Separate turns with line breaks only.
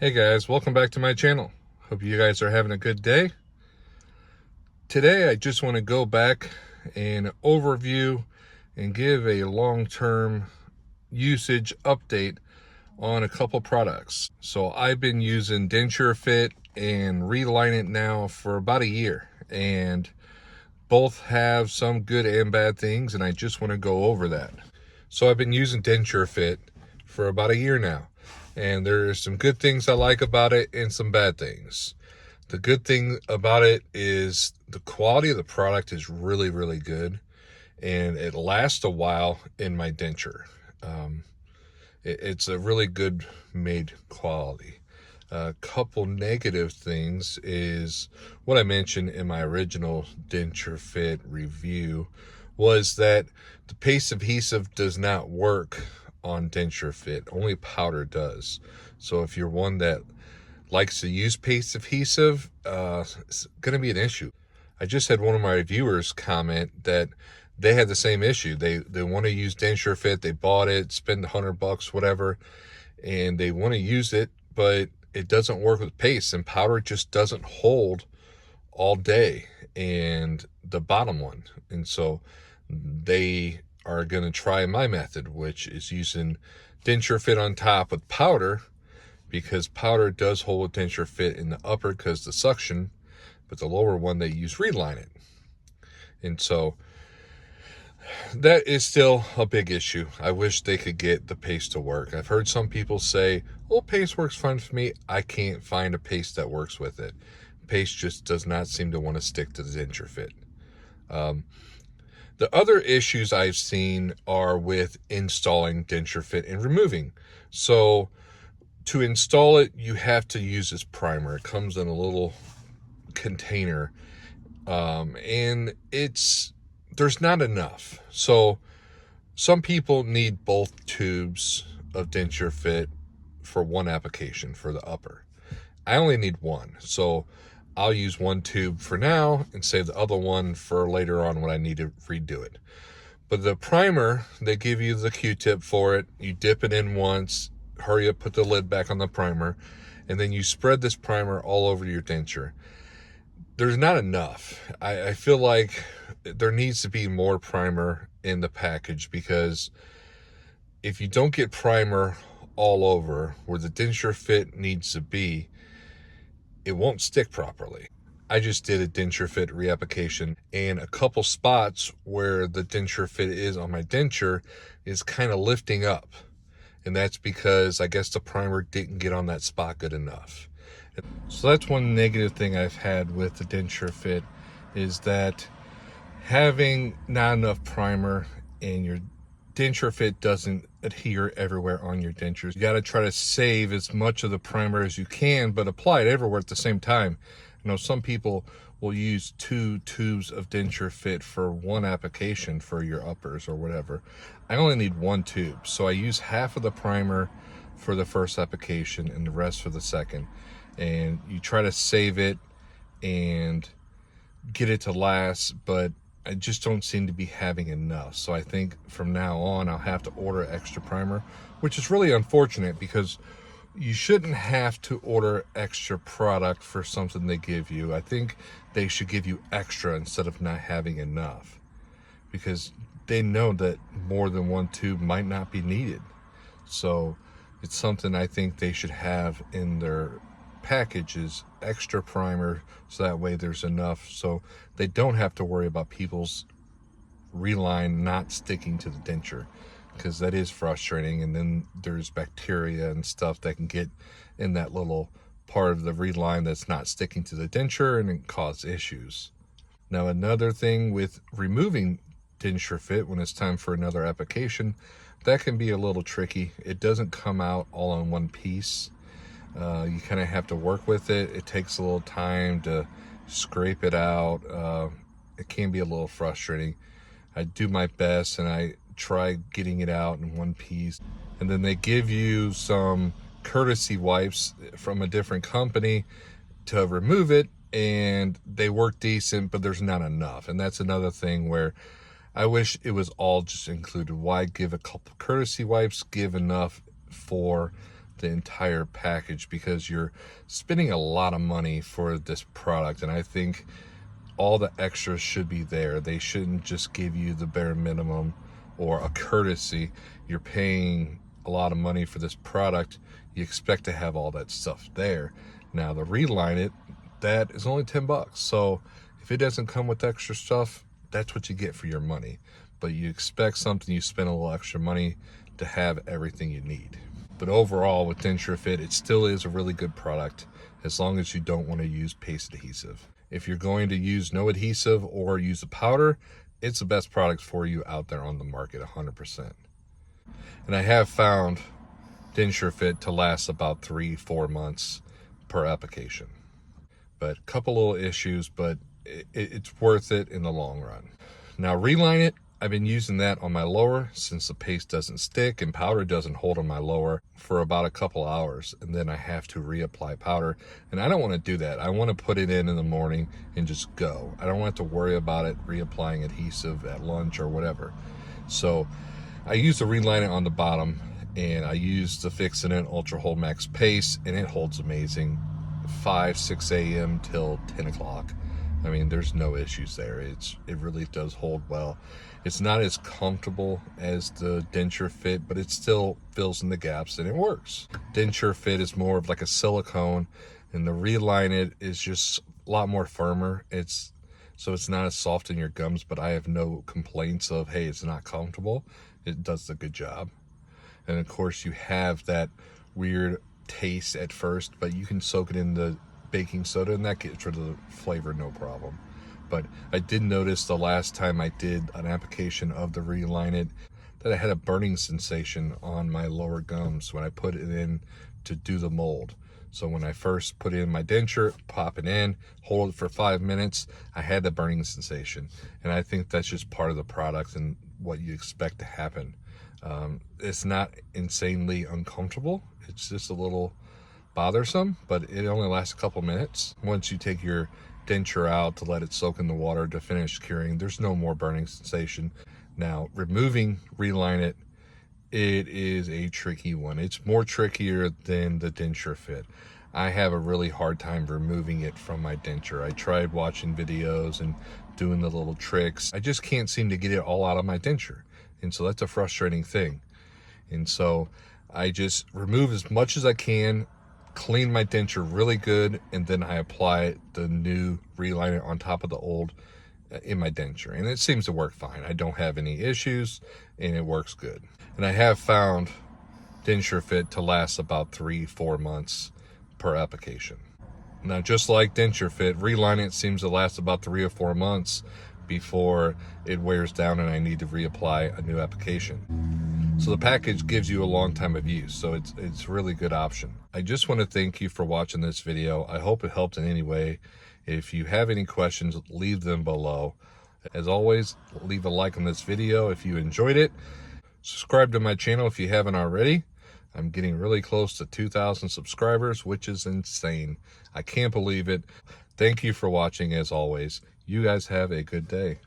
Hey guys, welcome back to my channel. Hope you guys are having a good day. Today I just want to go back and overview and give a long-term usage update on a couple products. So I've been using Densurefit and Reline-it now for about a year, and both have some good and bad things, and I just want to go over that. So I've been using Densurefit for about a year now, and there's some good things I like about it and some bad things. The good thing about it is the quality of the product is really, really good, and it lasts a while in my denture. It's a really good made quality. A couple negative things is what I mentioned in my original Densurefit review was that the paste adhesive does not work on Densurefit. Only powder does. So if you're one that likes to use paste adhesive, it's going to be an issue. I just had one of my viewers comment that they had the same issue. They want to use Densurefit. They bought it, spend $100, whatever, and they want to use it, but it doesn't work with paste, and powder just doesn't hold all day, and the bottom one. And so they are going to try my method, which is using Densurefit on top with powder, because powder does hold with Densurefit in the upper because the suction, but the lower one they use Reline-it. And so that is still a big issue. I wish they could get the paste to work. I've heard some people say, well, paste works fine for me. I can't find a paste that works with it. Paste just does not seem to want to stick to the Densurefit. The other issues I've seen are with installing Densurefit and removing. So to install it, you have to use this primer. It comes in a little container, and there's not enough. So some people need both tubes of Densurefit for one application for the upper. I only need one, so I'll use one tube for now and save the other one for later on when I need to redo it. But the primer, they give you the Q-tip for it. You dip it in once, hurry up, put the lid back on the primer, and then you spread this primer all over your denture. There's not enough. I feel like there needs to be more primer in the package, because if you don't get primer all over where the Densurefit needs to be, it won't stick properly. I just did a Densurefit reapplication, and a couple spots where the Densurefit is on my denture is kind of lifting up. And that's because I guess the primer didn't get on that spot good enough. So that's one negative thing I've had with the Densurefit, is that having not enough primer and your Densurefit doesn't adhere everywhere on your dentures. You got to try to save as much of the primer as you can, but apply it everywhere at the same time. You know, some people will use 2 tubes of Densurefit for one application for your uppers or whatever. I only need 1 tube, so I use half of the primer for the first application and the rest for the second. And you try to save it and get it to last, but I just don't seem to be having enough. So I think from now on I'll have to order extra primer, which is really unfortunate, because you shouldn't have to order extra product for something they give you. I think they should give you extra instead of not having enough, because they know that more than 1 tube might not be needed. So it's something I think they should have in their packages, extra primer, so that way there's enough, so they don't have to worry about people's reline not sticking to the denture, because that is frustrating. And then there's bacteria and stuff that can get in that little part of the reline that's not sticking to the denture, and it cause issues. Now, another thing with removing Densurefit when it's time for another application, that can be a little tricky. It doesn't come out all in one piece. You kind of have to work with it. It takes a little time to scrape it out. It can be a little frustrating. I do my best and I try getting it out in one piece. And then they give you some courtesy wipes from a different company to remove it, and they work decent, but there's not enough. And that's another thing where I wish it was all just included. Why give a couple courtesy wipes? Give enough for the entire package, because you're spending a lot of money for this product, and I think all the extras should be there. They shouldn't just give you the bare minimum or a courtesy. You're paying a lot of money for this product, you expect to have all that stuff there. Now the Reline-it, that is only 10 bucks. So if it doesn't come with extra stuff, that's what you get for your money. But you expect something, you spend a little extra money to have everything you need. But overall with Densurefit, it still is a really good product as long as you don't want to use paste adhesive. If you're going to use no adhesive or use a powder, it's the best product for you out there on the market, 100%. And I have found Densurefit to last about 3-4 months per application. But a couple little issues, but it's worth it in the long run. Now Reline-it, I've been using that on my lower since the paste doesn't stick and powder doesn't hold on my lower for about a couple hours, and then I have to reapply powder, and I don't want to do that. I want to put it in the morning and just go. I don't have to worry about it reapplying adhesive at lunch or whatever. So I use the Reline-it on the bottom, and I use the Fixodent Ultra Hold Max Paste, and it holds amazing. 5-6 a.m. till 10 o'clock. I mean, there's no issues there. It really does hold well. It's not as comfortable as the Densurefit, but it still fills in the gaps and it works. Densurefit is more of like a silicone, and the Reline-it is just a lot more firmer. So it's not as soft in your gums, but I have no complaints of, hey, it's not comfortable. It does a good job. And of course you have that weird taste at first, but you can soak it in the baking soda and that gets rid of the flavor, no problem. But I did notice the last time I did an application of the Reline-it that I had a burning sensation on my lower gums when I put it in to do the mold. So when I first put in my denture, pop it in, hold it for 5 minutes, I had the burning sensation. And I think that's just part of the product and what you expect to happen. It's not insanely uncomfortable. It's just a little bothersome, but it only lasts a couple minutes. Once you take your denture out to let it soak in the water to finish curing, there's no more burning sensation. Now removing Reline-it, it is a tricky one. It's more trickier than the Densurefit. I have a really hard time removing it from my denture. I tried watching videos and doing the little tricks. I just can't seem to get it all out of my denture, and so that's a frustrating thing. And so I just remove as much as I can, clean my denture really good, and then I apply the new Reline-it on top of the old in my denture, and it seems to work fine. I don't have any issues and it works good. And I have found Densurefit to last about 3-4 months per application. Now just like Densurefit, Reline-it seems to last about 3 or 4 months before it wears down and I need to reapply a new application. So the package gives you a long time of use, so it's a really good option. I just want to thank you for watching this video. I hope it helped in any way. If you have any questions, leave them below. As always, leave a like on this video if you enjoyed it. Subscribe to my channel if you haven't already. I'm getting really close to 2,000 subscribers, which is insane. I can't believe it. Thank you for watching as always. You guys have a good day.